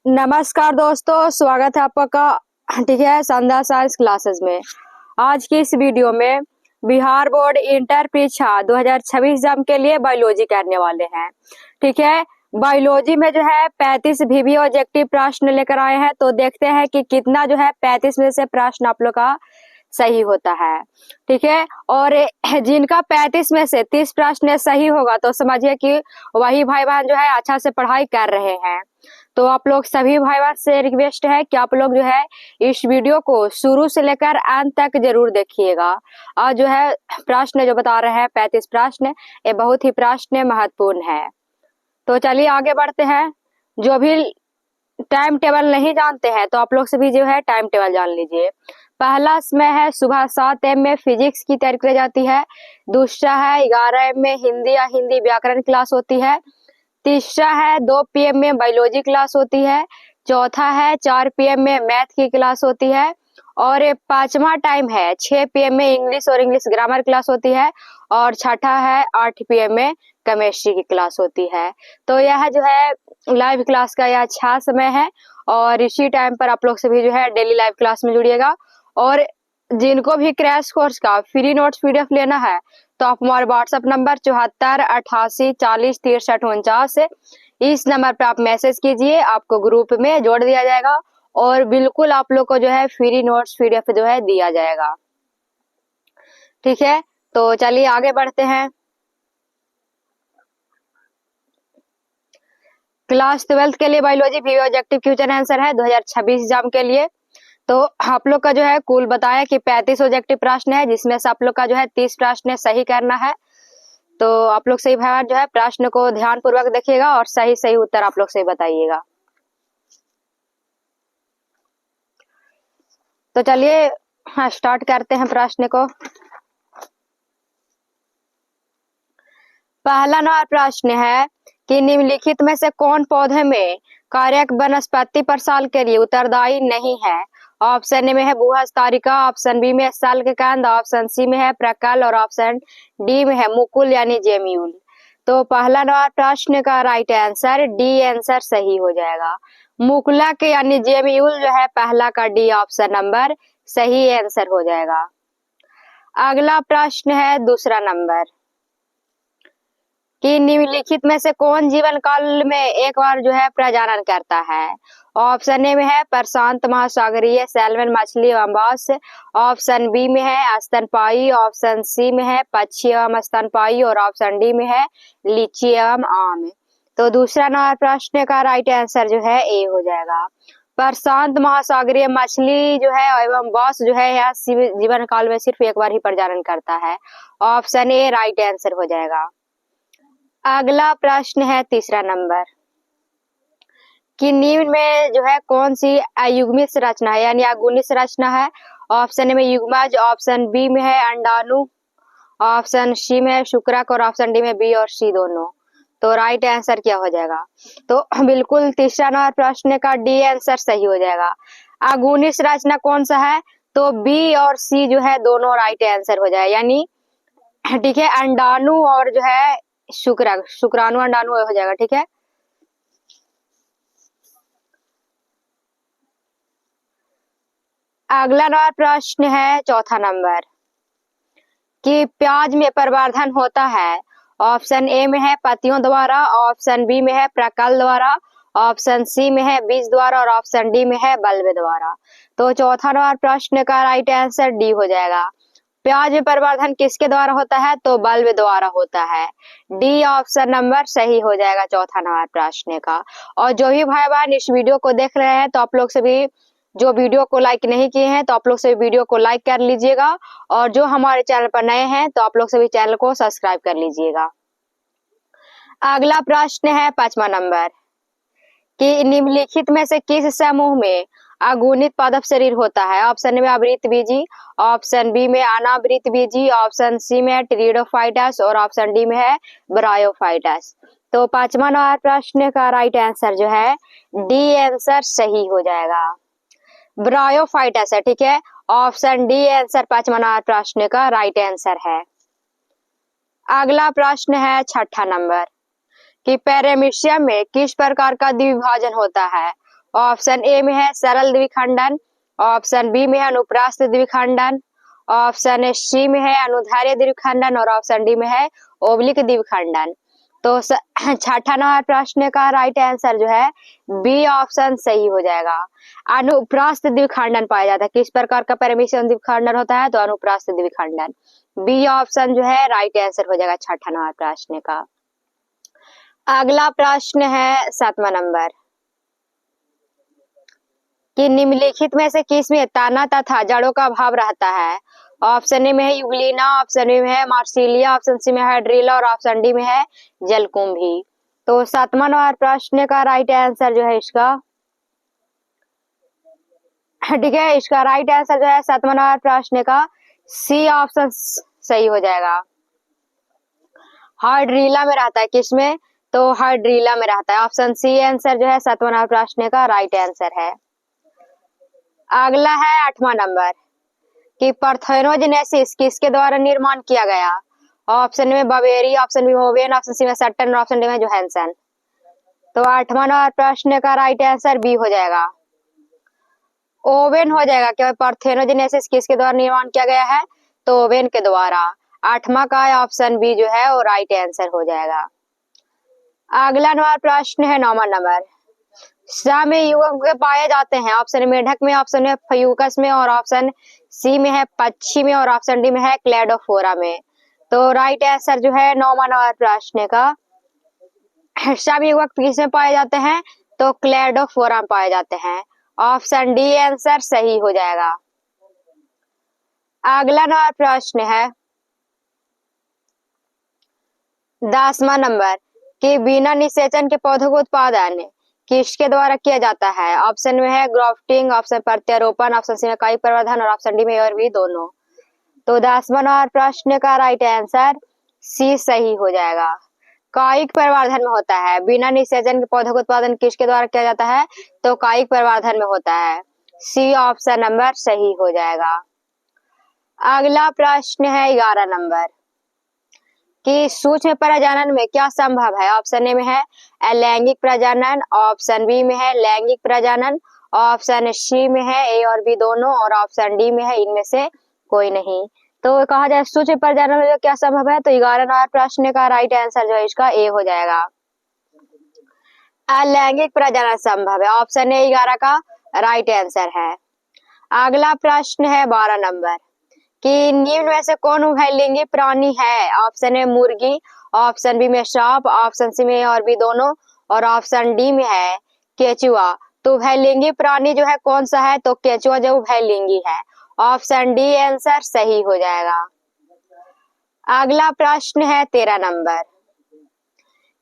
नमस्कार दोस्तों, स्वागत है आपका। ठीक है, शानदार साइंस क्लासेस में। आज की इस वीडियो में बिहार बोर्ड इंटर परीक्षा 2026 एग्जाम के लिए बायोलॉजी करने वाले हैं। ठीक है, बायोलॉजी में जो है 35 वीवी ऑब्जेक्टिव प्रश्न लेकर आए हैं। तो देखते हैं कि कितना जो है 35 में से प्रश्न आप लोग का सही होता है। ठीक है, और जिनका 35 में से 30 प्रश्न सही होगा तो समझिए कि वही भाई बहन जो है अच्छा से पढ़ाई कर रहे हैं। तो आप लोग सभी भाई बहन से रिक्वेस्ट है कि आप लोग जो है इस वीडियो को शुरू से लेकर अंत तक जरूर देखिएगा। और जो है प्रश्न जो बता रहे हैं 35 प्रश्न, ये बहुत ही प्रश्न महत्वपूर्ण है। तो चलिए आगे बढ़ते हैं। जो भी टाइम टेबल नहीं जानते हैं तो आप लोग सभी जो है टाइम टेबल जान लीजिए। पहला समय है सुबह 7 AM में फिजिक्स की तैयारी की जाती है। दूसरा है 11 AM में हिंदी या हिंदी व्याकरण क्लास होती है। तीसरा है 2 PM में बायोलॉजी क्लास होती है। चौथा है 4 PM में मैथ की क्लास होती है। और ये पांचवा टाइम है 6 PM में इंग्लिश और इंग्लिश ग्रामर क्लास होती है। और छठा है 8 PM में केमिस्ट्री की क्लास होती है। तो यह जो है लाइव क्लास का यह अच्छा समय है और इसी टाइम पर आप लोग सभी जो है डेली लाइव क्लास में जुड़िएगा। और जिनको भी क्रैश कोर्स का फ्री नोट्स PDF लेना है तो आप हमारे व्हाट्सएप नंबर 74 88 40 63 49 इस नंबर पर आप मैसेज कीजिए, आपको ग्रुप में जोड़ दिया जाएगा और बिल्कुल आप लोग को जो है फ्री नोट्स PDF जो है दिया जाएगा। ठीक है, तो चलिए आगे बढ़ते हैं। क्लास 12th के लिए बायोलॉजी वीवी ऑब्जेक्टिव क्वेश्चन आंसर है 2026 एग्जाम के लिए। तो आप लोग का जो है कुल बताया कि 35 ऑब्जेक्टिव प्रश्न है, जिसमें से आप लोग का जो है 30 प्रश्न सही करना है। तो आप लोग सही भाई जो है प्रश्न को ध्यान पूर्वक देखिएगा और सही सही उत्तर आप लोग सही बताइएगा। तो चलिए स्टार्ट करते हैं प्रश्न को। पहला नंबर प्रश्न है कि निम्नलिखित में से कौन पौधे में कार्यक वनस्पति पर साल के लिए उत्तरदायी नहीं है। ऑप्शन ए में है बुहस्तारिका, ऑप्शन बी में है सल्ककंद, ऑप्शन सी में है प्रकल और ऑप्शन डी में है मुकुल यानी जेम्यूल। तो पहला नंबर प्रश्न का राइट आंसर डी आंसर सही हो जाएगा। मुकुलक यानी जेम्यूल जो है पहला का डी ऑप्शन नंबर सही आंसर हो जाएगा। अगला प्रश्न है दूसरा नंबर कि निम्नलिखित में से कौन जीवन काल में एक बार जो है प्रजनन करता है। ऑप्शन ए में है प्रशांत महासागरीय सैल्मन मछली एवं बास, ऑप्शन बी में है स्तनपायी, ऑप्शन सी में है पक्षी एवं स्तनपायी और ऑप्शन डी में है लीची एवं आम। तो दूसरा नंबर प्रश्न का राइट आंसर जो है ए हो जाएगा। प्रशांत महासागरीय मछली जो है एवं बास जो है यह जीवन काल में सिर्फ एक बार ही प्रजनन करता है। ऑप्शन ए राइट आंसर हो जाएगा। अगला प्रश्न है तीसरा नंबर कि निम्न में जो है कौन सी अयुग्मित संरचना है यानी अगुणित संरचना है। ऑप्शन ए में युग्मज, ऑप्शन बी में है अंडाणु, ऑप्शन सी में है शुक्रक और ऑप्शन डी में बी और सी दोनों। तो राइट आंसर क्या हो जाएगा। तो बिल्कुल तीसरा नंबर प्रश्न का डी आंसर सही हो जाएगा। अगुणित संरचना कौन सा है तो बी और सी जो है दोनों राइट आंसर हो जाए यानी ठीक है अंडाणु और जो है शुक्राणु अंडाणु हो जाएगा। ठीक है, अगला नंबर प्रश्न है चौथा नंबर कि प्याज में प्रवर्धन होता है। ऑप्शन ए में है पत्तियों द्वारा, ऑप्शन बी में है प्रकल द्वारा, ऑप्शन सी में है बीज द्वारा और ऑप्शन डी में है बल्ब द्वारा। तो चौथा नंबर प्रश्न का राइट आंसर डी हो जाएगा। प्याज में प्रवर्धन किसके द्वारा होता है तो बल्ब द्वारा होता है। डी ऑप्शन नंबर सही हो जाएगा चौथा नंबर प्रश्न का। और जो भी भाई बहन इस वीडियो को देख रहे हैं तो आप लोग सभी जो वीडियो को लाइक नहीं किए हैं तो आप लोग सभी वीडियो को लाइक कर लीजिएगा और जो हमारे चैनल पर नए हैं तो आप लोग सभी चैनल को सब्सक्राइब कर लीजिएगा। अगला प्रश्न है पांचवा नंबर कि निम्नलिखित में से किस समूह में अगुणित पादप शरीर होता है। ऑप्शन में आवृत बीजी, ऑप्शन बी में अनावृत बीजी, ऑप्शन सी में टेरिडोफाइटस और ऑप्शन डी में है ब्रायोफाइटस। तो पांचवा नंबर प्रश्न का राइट आंसर जो है डी आंसर सही हो जाएगा। ब्रायोफाइटस है। ठीक है, ऑप्शन डी आंसर पांचवा नंबर प्रश्न का राइट आंसर है। अगला प्रश्न है छठा नंबर कि पैरामीशियम में किस प्रकार का द्विभाजन होता है। ऑप्शन ए में है सरल द्विखंडन, ऑप्शन बी में है अनुप्रास्त द्विखंडन, ऑप्शन सी में है अनुदैर्ध्य द्विखंडन और ऑप्शन डी में है ओब्लिक द्विखंडन। तो छठा नंबर प्रश्न का राइट आंसर जो है बी ऑप्शन सही हो जाएगा। अनुप्रास्त द्विखंडन पाया जाता है, किस प्रकार का परमिशन द्विखंडन होता है? तो अनुप्रास्त द्विखंडन। बी ऑप्शन जो है राइट आंसर हो जाएगा छठा नंबर प्रश्न का। अगला प्रश्न है 7वां नंबर कि निम्नलिखित में से किस में तना तथा जड़ों का भाव रहता है? ऑप्शन ए में है यूग्लिना, ऑप्शन बी में है मार्सिलिया, ऑप्शन सी में है ड्रिला और ऑप्शन डी में है जलकुंभी। तो 7वां नंबर प्रश्न का राइट आंसर जो है इसका, ठीक है, इसका राइट आंसर जो है 7वां नंबर प्रश्न का सी ऑप्शन सही हो जाएगा। हाइड्रिला में रहता है, किसमें? तो हाइड्रिला में रहता है। ऑप्शन सी आंसर जो है 7वां नंबर प्रश्न का राइट आंसर है। अगला है 8वां नंबर कि पार्थेनोजेनेसिस किसके द्वारा निर्माण किया गया? ऑप्शन में बवेरी, ऑप्शन बी होवेन, ऑप्शन सी में सट्टन और ऑप्शन डी में जोहानसन। तो 8वां नंबर प्रश्न का राइट आंसर बी हो जाएगा, ओवेन हो जाएगा। क्या पार्थेनोजेनेसिस किसके द्वारा निर्माण किया गया है? तो ओवेन के द्वारा। 8वां का ऑप्शन बी जो है वो राइट आंसर हो जाएगा। अगला नंबर प्रश्न है 9वां नंबर, में युगक के पाए जाते हैं। ऑप्शन ए मेढक में, ऑप्शन में फ्यूकस में और ऑप्शन सी में है पक्षी में और ऑप्शन डी में है क्लेडोफोरा में। तो राइट आंसर जो है 9वां नंबर प्रश्न का युगक किसमें पाए जाते हैं? तो क्लेडोफोरा में पाए जाते हैं। ऑप्शन डी आंसर सही हो जाएगा। अगला नंबर प्रश्न है 10वां नंबर कि बिना निषेचन के पौधों का उत्पादन किसके द्वारा किया जाता है? ऑप्शन में है ग्राफ्टिंग, ऑप्शन प्रत्यारोपण, ऑप्शन सी में कायिक प्रवर्धन और ऑप्शन डी में और भी दोनों। तो 10वां नंबर प्रश्न का राइट आंसर सी सही हो जाएगा। कायिक प्रवर्धन में होता है। बिना निषेचन के पौधों का उत्पादन किसके द्वारा किया जाता है? तो कायिक प्रवर्धन में होता है। सी ऑप्शन नंबर सही हो जाएगा। अगला प्रश्न है 11 नंबर कि सूक्ष्म प्रजनन में क्या संभव है? ऑप्शन ए में है अलैंगिक प्रजनन, ऑप्शन बी में है लैंगिक प्रजनन, ऑप्शन सी में है ए और बी दोनों और ऑप्शन डी में है इनमें से कोई नहीं। तो कहा जाए सूक्ष्म प्रजनन में क्या संभव है? तो 11 नंबर प्रश्न का राइट आंसर जो है इसका ए हो जाएगा। अलैंगिक प्रजनन संभव है। ऑप्शन ए 11 का राइट आंसर है। अगला प्रश्न है 12 नंबर कि निम्न में से कौन उभयलिंगी प्राणी है? ऑप्शन ए मुर्गी, ऑप्शन बी में सांप, ऑप्शन सी में और भी दोनों और ऑप्शन डी में है केचुआ। तो उभयलिंगी प्राणी जो है कौन सा है? तो केचुआ जो उभयलिंगी है। ऑप्शन डी आंसर सही हो जाएगा। अगला प्रश्न है 13 नंबर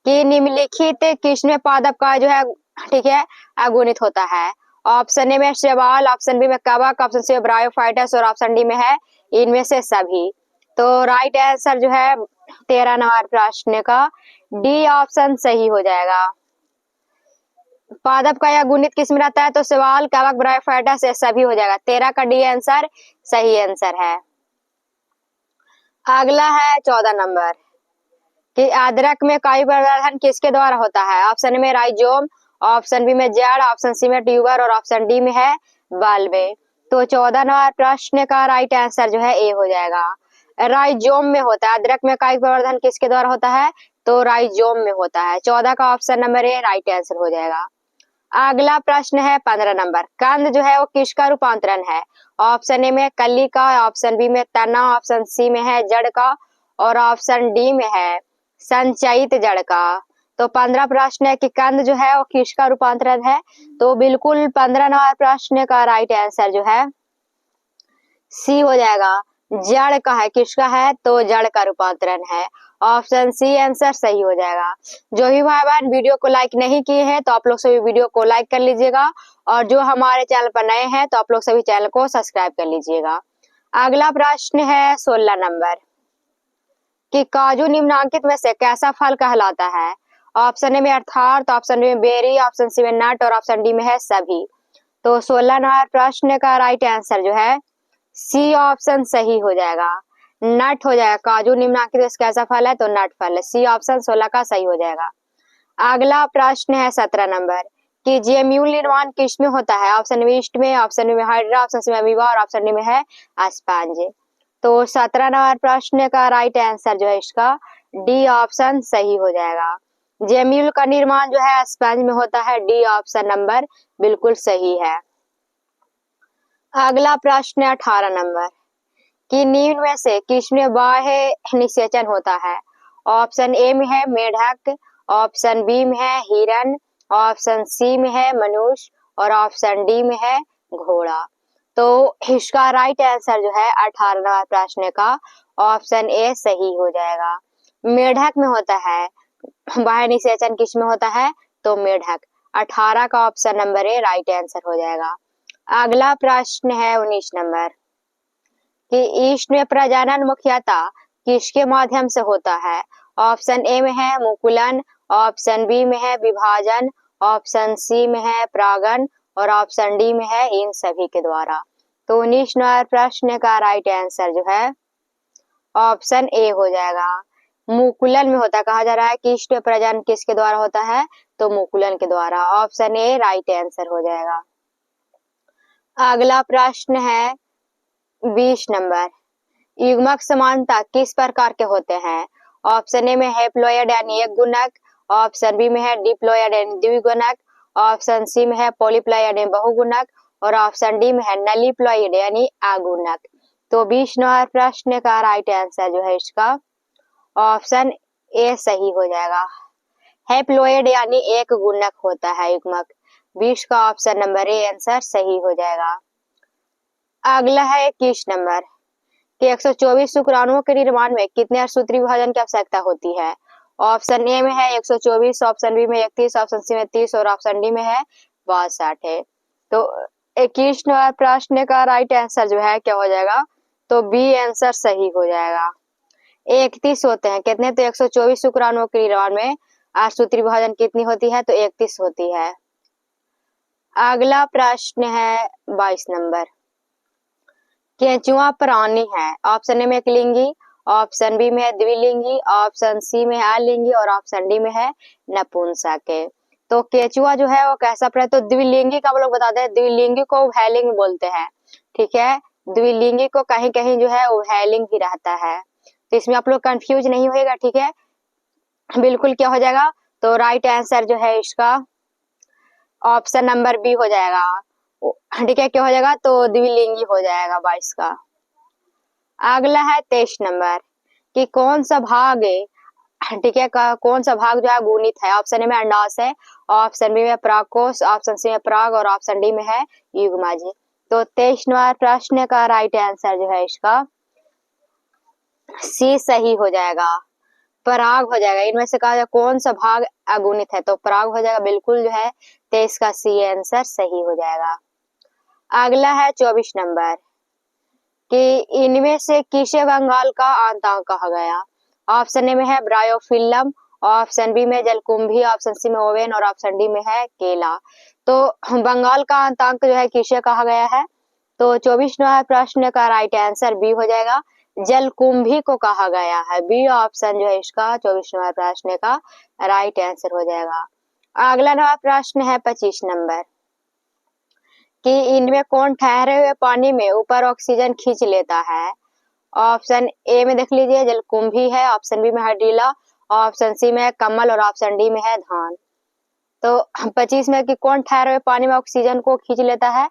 कि निम्नलिखित किसमें पादप का जो है, ठीक है, अगुणित होता है? ऑप्शन ए में शैवाल, ऑप्शन बी में कवक, ऑप्शन सी में ब्रायोफाइटस और ऑप्शन डी में है इनमें से सभी। तो राइट आंसर जो है 13 नंबर प्रश्न का डी ऑप्शन सही हो जाएगा। पादप का यह गुणित किस में रहता है? तो शैवाल, कवक, ब्रायोफाइटस ये सभी हो जाएगा। 13 का डी आंसर सही आंसर है। अगला है 14 नंबर कि अदरक में कायिक प्रवर्धन किसके द्वारा होता है? ऑप्शन में राइजोम, ऑप्शन बी में जड़, ऑप्शन सी में ट्यूबर और ऑप्शन डी में है बल्ब। तो 14 नंबर प्रश्न का राइट आंसर जो है ए हो जाएगा। राइजोम में होता है। अदरक में कायिक प्रवर्धन किसके द्वारा होता है? तो राइजोम में होता है। 14 का option number A right answer हो जाएगा। अगला प्रश्न है 15 नंबर, कंद जो है वो किसका रूपांतरण है? ऑप्शन ए में कली का, ऑप्शन बी में तना, ऑप्शन सी में है जड़ का और ऑप्शन डी में है संचयित जड़ का। तो 15 प्रश्न है कि कंद जो है वो किसका रूपांतरण है? तो बिल्कुल 15 नंबर प्रश्न का राइट आंसर जो है सी हो जाएगा। जड़ का है। किसका है? तो जड़ का रूपांतरण है। ऑप्शन सी आंसर सही हो जाएगा। जो भी भाई बहन वीडियो को लाइक नहीं किए हैं तो आप लोग सभी वीडियो को लाइक कर लीजिएगा और जो हमारे चैनल पर नए हैं तो आप लोग सभी चैनल को सब्सक्राइब कर लीजिएगा। अगला प्रश्न है 16 नंबर कि काजू निम्नांकित में से कैसा फल कहलाता है? ऑप्शन ए में अर्थात, ऑप्शन बी में बेरी, ऑप्शन सी में नट और ऑप्शन डी में है सभी। तो 16 नंबर प्रश्न का राइट आंसर जो है सी ऑप्शन सही हो जाएगा। नट हो जाएगा। काजू निम्नांकित में से कैसा फल है? तो नट फल है। सी ऑप्शन 16 का सही हो जाएगा। अगला प्रश्न है 17 नंबर कि जेम्यूल निर्माण किस में होता है? ऑप्शन बी ईस्ट में, ऑप्शन बी में हाइड्रा, ऑप्शन सी में अमीबा और ऑप्शन डी में है स्पंज। तो 17 नंबर प्रश्न का राइट आंसर जो है इसका डी ऑप्शन सही हो जाएगा। जेम्यूल का निर्माण जो है स्पंज में होता है, डी ऑप्शन नंबर बिल्कुल सही है। अगला प्रश्न 18 नंबर कि निम्न में से किसमें बाह्य निषेचन होता है? ऑप्शन ए में है मेढक, ऑप्शन बी में है हिरन, ऑप्शन सी में है मनुष्य और ऑप्शन डी में है घोड़ा। तो इसका राइट आंसर जो है 18वां प्रश्न का ऑप्शन ए सही हो जाएगा। मेढक में होता है बाह्य निषेचन, किस में होता है? तो मेढक। 18 का option number A right answer हो जाएगा। अगला प्रश्न है 19 नंबर कि ईस्ट में प्रजनन मुख्यतः किसके माध्यम से होता है? ऑप्शन ए में है मुकुलन, ऑप्शन बी में है विभाजन, ऑप्शन सी में है परागण और ऑप्शन डी में है इन सभी के द्वारा। तो 19 नंबर प्रश्न का राइट आंसर जो है ऑप्शन ए हो जाएगा। मुकुलन में होता है, कहा जा रहा है कि ईस्ट में प्रजनन किसके द्वारा होता है? तो मुकुलन के द्वारा। ऑप्शन ए राइट आंसर हो जाएगा। अगला प्रश्न है 20 नंबर, युग्मक समानता किस प्रकार के होते हैं? ऑप्शन ए में हैप्लॉयड यानी एक गुणक, ऑप्शन बी में है डिप्लॉयड यानी द्विगुणक, ऑप्शन सी में है पॉलीप्लॉयड यानी बहुगुणक और ऑप्शन डी में है नलीप्लॉयड यानी अगुणक। तो 20 नंबर प्रश्न का राइट आंसर जो है इसका ऑप्शन ए सही हो जाएगा। हैप्लॉयड यानी एक गुणक होता है युग्मक। 20 का ऑप्शन नंबर ए आंसर सही हो जाएगा। अगला है 21 नंबर कि 124 शुक्राणुओं के निर्माण में कितने असूत्री विभाजन की आवश्यकता होती है? ऑप्शन ए में है 124, ऑप्शन बी में 31, ऑप्शन सी में 30 और ऑप्शन डी में है 62 है। तो 21 नंबर प्रश्न का राइट आंसर जो है क्या हो जाएगा? तो बी आंसर सही हो जाएगा। 31 होते हैं कितने? तो 124 शुक्राणुओं के निर्माण में असूत्री विभाजन कितनी होती है? तो 31 होती है। अगला प्रश्न है 22 नंबर, केंचुआ प्राणी है। ऑप्शन ए में एक लिंगी, ऑप्शन बी में है द्विलिंगी, ऑप्शन सी में है अलिंगी और ऑप्शन डी में है नपुंसक। तो केंचुआ जो है वो कैसा प्राणी? तो द्विलिंगी का हम लोग बताते हैं, द्विलिंगी को उभयलिंग बोलते हैं, ठीक है। द्विलिंगी को कहीं कहीं जो है उभयलिंग भी रहता है, तो इसमें आप लोग कंफ्यूज नहीं होएगा, ठीक है। बिल्कुल क्या हो जाएगा? तो राइट आंसर जो है इसका ऑप्शन नंबर बी हो जाएगा, ठीक है। क्या हो जाएगा? तो द्विलिंगी हो जाएगा 22 का। अगला है 23 नंबर कि कौन सा भाग, ठीक है, कौन सा भाग जो है गुणित है? ऑप्शन ए में अंडाशय है, ऑप्शन बी में परागकोश, ऑप्शन सी में पराग और ऑप्शन डी में है युग्मज। तो 23 नंबर प्रश्न का राइट आंसर जो है इसका सी सही हो जाएगा, पराग हो जाएगा। इनमें से कहा जाए कौन सा भाग अगुणित है? तो पराग हो जाएगा, बिल्कुल जो है 23 का सी आंसर सही हो जाएगा। अगला है 24 नंबर कि इनमें से किसे बंगाल का आंतक कहा गया? ऑप्शन ए में है ब्रायोफिल्लम, ऑप्शन बी में जलकुंभी, ऑप्शन सी में ओवेन और ऑप्शन डी में है केला। तो बंगाल का आंतक जो है किसे कहा गया है? तो 24 नंबर प्रश्न का राइट आंसर बी हो जाएगा, जलकुंभी को कहा गया है। बी ऑप्शन जो है इसका 24 नंबर प्रश्न का राइट आंसर हो जाएगा। अगला नंबर प्रश्न है 25 नंबर कि इनमें कौन ठहरे हुए पानी में ऊपर ऑक्सीजन खींच लेता है? ऑप्शन ए में देख लीजिए जलकुंभी है, ऑप्शन बी में हाइड्रीला, ऑप्शन सी में कमल और ऑप्शन डी में है धान। तो 25 में कि कौन ठहरे हुए पानी में ऑक्सीजन को खींच लेता है?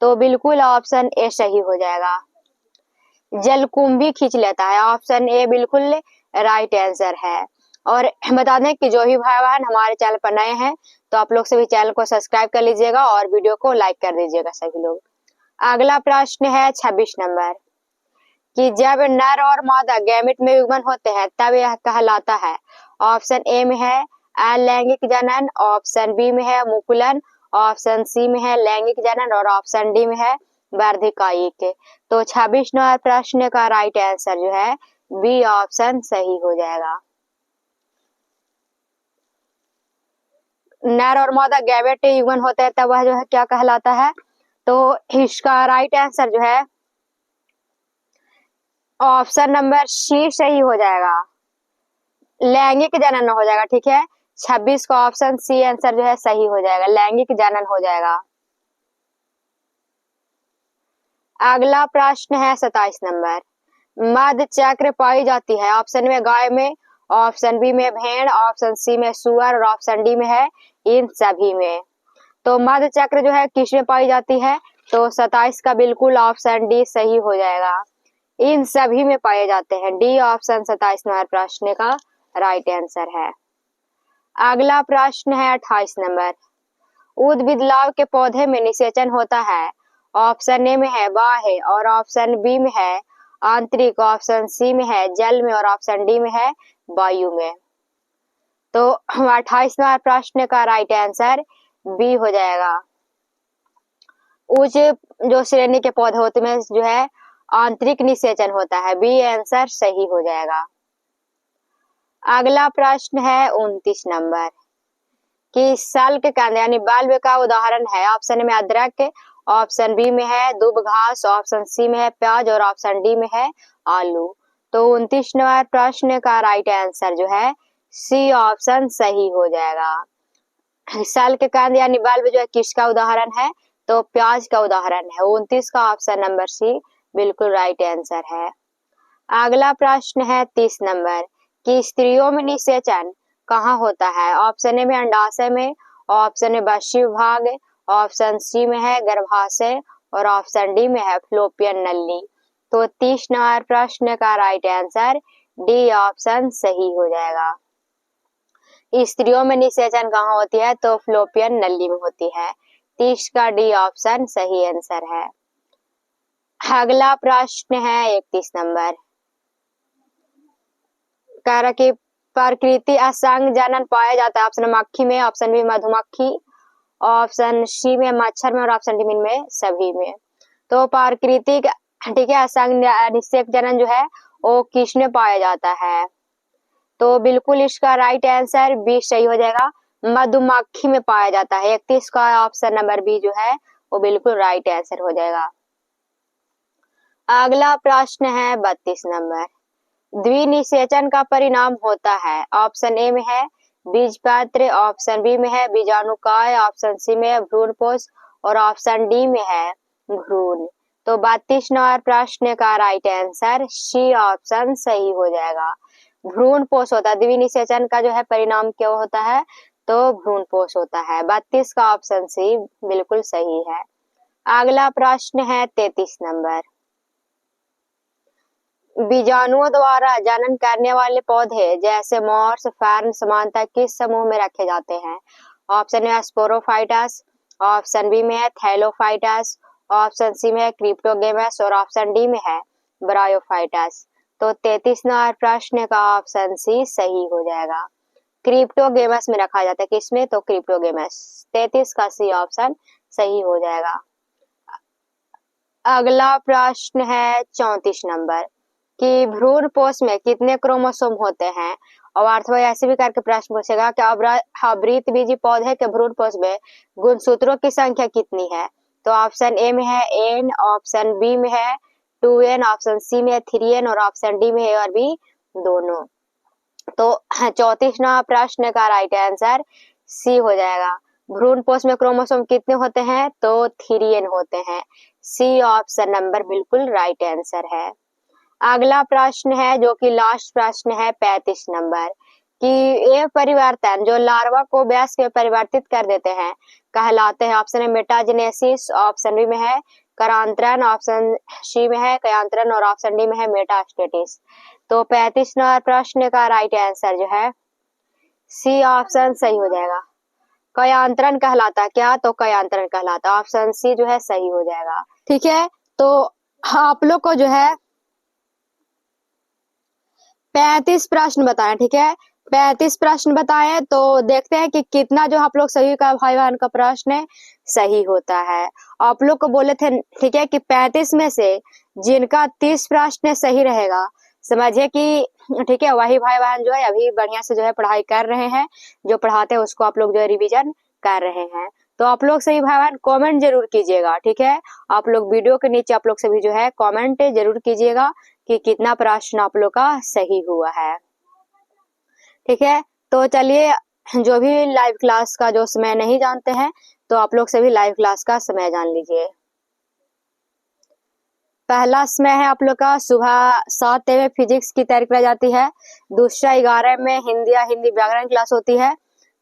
तो बिल्कुल ऑप्शन ए सही हो जाएगा, जलकुंभी खींच लेता है। ऑप्शन ए बिल्कुल राइट आंसर है। और बता दें कि जो भी भाई बहन हमारे चैनल पर नए हैं तो आप लोग सभी चैनल को सब्सक्राइब कर लीजिएगा और वीडियो को लाइक कर दीजिएगा सभी लोग। अगला प्रश्न है 26 नंबर कि जब नर और मादा गैमेट में युग्मन होते हैं तब यह कहलाता है। ऑप्शन ए में है अलैंगिक जनन, ऑप्शन बी में है मुकुलन, ऑप्शन सी में है लैंगिक जनन और ऑप्शन डी में है वर्धिकायिक। तो 26 नंबर प्रश्न का राइट आंसर जो है बी ऑप्शन सही हो जाएगा। नर और मादा गैमेट युग्मन होते हैं तब वह जो है क्या कहलाता है? तो इसका राइट आंसर जो है ऑप्शन नंबर सी सही हो जाएगा, लैंगिक जनन हो जाएगा, ठीक है। 26 का ऑप्शन सी आंसर जो है सही हो जाएगा, लैंगिक जनन हो जाएगा। अगला प्रश्न है 27 नंबर। मध्य चक्र पाई जाती है ऑप्शन में गाय में, ऑप्शन बी में भेड़, ऑप्शन सी में सुअर और ऑप्शन डी में है इन सभी में। तो मध्य चक्र जो है किस में पाई जाती है, तो 27 का बिल्कुल ऑप्शन डी सही हो जाएगा, इन सभी में पाए जाते हैं। डी ऑप्शन 27 नंबर प्रश्न का राइट आंसर है। अगला प्रश्न है 28 नंबर। उद्भिद लाभ के पौधे में निषेचन होता है, ऑप्शन ए में है बाह्य और ऑप्शन बी में है आंतरिक, ऑप्शन सी में है जल में और ऑप्शन डी में है वायु में। तो 28वां प्रश्न का राइट आंसर बी हो जाएगा। उच्च जो श्रेणी के पौधे होते हैं जो है आंतरिक निषेचन होता है, बी आंसर सही हो जाएगा। अगला प्रश्न है 29 नंबर कि सल्क कंद यानी बल्ब का उदाहरण है, ऑप्शन में अदरक, ऑप्शन बी में है दूब घास, ऑप्शन सी में है प्याज और ऑप्शन डी में है आलू। तो 29 नंबर प्रश्न का राइट आंसर जो है सी ऑप्शन सही हो जाएगा। सल्क कंद यानी बल्ब जो है किसका उदाहरण है, तो प्याज का उदाहरण है। 29 का ऑप्शन नंबर सी बिल्कुल राइट आंसर है। अगला प्रश्न है 30 नंबर कि स्त्रियों में निषेचन कहाँ होता है, ऑप्शन ए में अंडाशय में, ऑप्शन में बाह्य विभाग, ऑप्शन सी में है गर्भाशय और ऑप्शन डी में है फ्लोपियन नली। तो 30 नंबर प्रश्न का राइट आंसर डी ऑप्शन सही हो जाएगा। स्त्रियों में निषेचन कहाँ होती है, तो फ्लोपियन नली में होती है। 30 का डी ऑप्शन सही आंसर है। अगला प्रश्न है 31 नंबर। कह रहा कि प्रकृति असंग जनन पाया जाता है, ऑप्शन मक्खी में, ऑप्शन बी मधुमक्खी, ऑप्शन सी में मच्छर में और ऑप्शन डी में सभी में। तो प्राकृतिक ठीक है असंग निषेक जनन जो है वो किसमें पाया जाता है, तो बिल्कुल इसका राइट आंसर बी सही हो जाएगा, मधुमक्खी में पाया जाता है। 31 का ऑप्शन नंबर बी जो है वो बिल्कुल राइट आंसर हो जाएगा। अगला प्रश्न है 32 नंबर। द्विनिषेचन का परिणाम होता है, ऑप्शन ए में है बीजपत्र, ऑप्शन बी में है बीजाणुकाय, ऑप्शन सी में है भ्रूणपोष और ऑप्शन डी में है भ्रूण। तो 32 नंबर प्रश्न का राइट आंसर सी ऑप्शन सही हो जाएगा, भ्रूणपोष होता है। द्विनिषेचन का जो है परिणाम क्या होता है, तो भ्रूणपोष होता है। 32 का ऑप्शन सी बिल्कुल सही है। अगला प्रश्न है 33 नंबर। बीजाणुओं द्वारा जनन करने वाले पौधे जैसे मॉर्स, फर्न समानतः किस समूह में रखे जाते हैं, ऑप्शन ए स्पोरोफाइटस, ऑप्शन बी में है थैलोफाइटस, ऑप्शन सी में है क्रिप्टोगेमस और ऑप्शन डी में है ब्रायोफाइटस। तो 33 नंबर प्रश्न का ऑप्शन सी सही हो जाएगा, क्रिप्टोगेमस में रखा जाता है। किसमें, तो क्रिप्टोगेमस। 33 का सी ऑप्शन सही हो जाएगा। अगला प्रश्न है 34 नंबर कि भ्रूणपोष में कितने क्रोमोसोम होते हैं, और अर्थवा ऐसे भी करके प्रश्न पूछेगा कि आवृतबीजी पौधे के भ्रूणपोष में गुणसूत्रों की संख्या कितनी है, तो ऑप्शन ए में है n, ऑप्शन बी में है 2n, ऑप्शन सी में है 3n और ऑप्शन डी में है और बी दोनों। तो 34 नंबर प्रश्न का राइट आंसर सी हो जाएगा। भ्रूणपोष में क्रोमोसोम कितने होते हैं, तो 3n होते हैं। सी ऑप्शन नंबर बिल्कुल राइट आंसर है। अगला प्रश्न है जो कि लास्ट प्रश्न है 35 नंबर कि ये परिवर्तन जो लार्वा को वयस्क में परिवर्तित कर देते हैं कहलाते हैं, ऑप्शन है मेटाजेनेसिस, ऑप्शन बी में है करांतरण, ऑप्शन सी में है कयांतरण और ऑप्शन डी में है मेटास्टेसिस। तो 35 नंबर प्रश्न का राइट आंसर जो है सी ऑप्शन सही हो जाएगा, कयांतरण कहलाता है क्या, तो कयांतरण कहलाता, ऑप्शन सी जो है सही हो जाएगा। ठीक है, तो आप लोग को जो है 35 प्रश्न बताए, ठीक है 35 प्रश्न बताए, तो देखते हैं कि कितना जो आप लोग सही का भाई बहन का प्रश्न सही होता है। आप लोग को बोले थे ठीक है कि 35 में से जिनका 30 प्रश्न सही रहेगा, समझिए कि ठीक है वही भाई बहन जो है अभी बढ़िया से जो है पढ़ाई कर रहे हैं, जो पढ़ाते हैं उसको आप लोग जो है रिविजन कर रहे हैं। तो आप लोग सही भाई बहन कॉमेंट जरूर कीजिएगा, ठीक है आप लोग वीडियो के नीचे आप लोग सभी जो है कॉमेंट जरूर कीजिएगा कि कितना प्रश्न आप लोग का सही हुआ है। ठीक है, तो चलिए जो भी लाइव क्लास का जो समय नहीं जानते हैं तो आप लोग सभी लाइव क्लास का समय जान लीजिए। पहला समय है आप लोग का सुबह 7 में फिजिक्स की तैयारी कराई जाती है। दूसरा 11 में हिंदी या हिंदी व्याकरण क्लास होती है।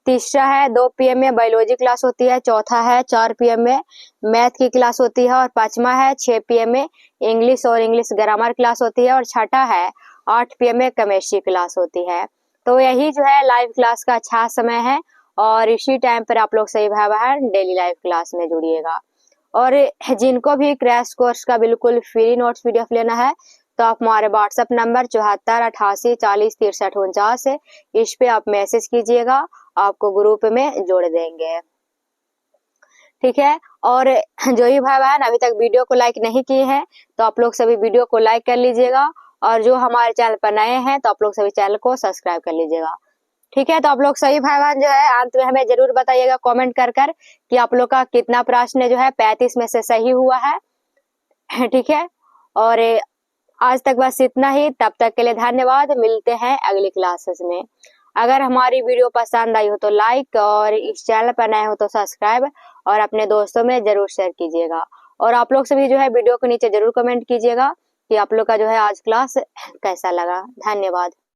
तीसरा है 2 PM में बायोलॉजी क्लास होती है। चौथा है 4 PM में मैथ की क्लास होती है। और पांचवा है 6 PM में इंग्लिश और इंग्लिश ग्रामर क्लास होती है। और छठा है 8 PM में केमिस्ट्री क्लास होती है। तो यही जो है लाइव क्लास का अच्छा समय है और इसी टाइम पर आप लोग सही भाई बहन डेली लाइव क्लास में जुड़िएगा। और जिनको भी क्रैश कोर्स का बिल्कुल फ्री नोट्स PDF लेना है तो आप हमारे व्हाट्सएप नंबर 7488406349 है, इस पे आप मैसेज कीजिएगा, आपको ग्रुप में जोड़ देंगे। ठीक है। और जो ही भाई बहन अभी तक वीडियो को लाइक नहीं किए हैं तो आप लोग सभी वीडियो को लाइक कर लीजिएगा और जो हमारे चैनल पर नए हैं तो आप लोग सभी चैनल को सब्सक्राइब कर लीजिएगा। ठीक है। तो आप लोग सही भाई बहन जो है अंत में हमें जरूर बताइएगा कमेंट कर कि आप लोग का कितना प्रश्न जो है 35 में से सही हुआ है। ठीक है। और आज तक बस इतना ही। तब तक के लिए धन्यवाद। मिलते हैं अगली क्लासेस में। अगर हमारी वीडियो पसंद आई हो तो लाइक और इस चैनल पर नए हो तो सब्सक्राइब और अपने दोस्तों में जरूर शेयर कीजिएगा। और आप लोग सभी जो है वीडियो के नीचे जरूर कमेंट कीजिएगा कि आप लोग का जो है आज क्लास कैसा लगा। धन्यवाद।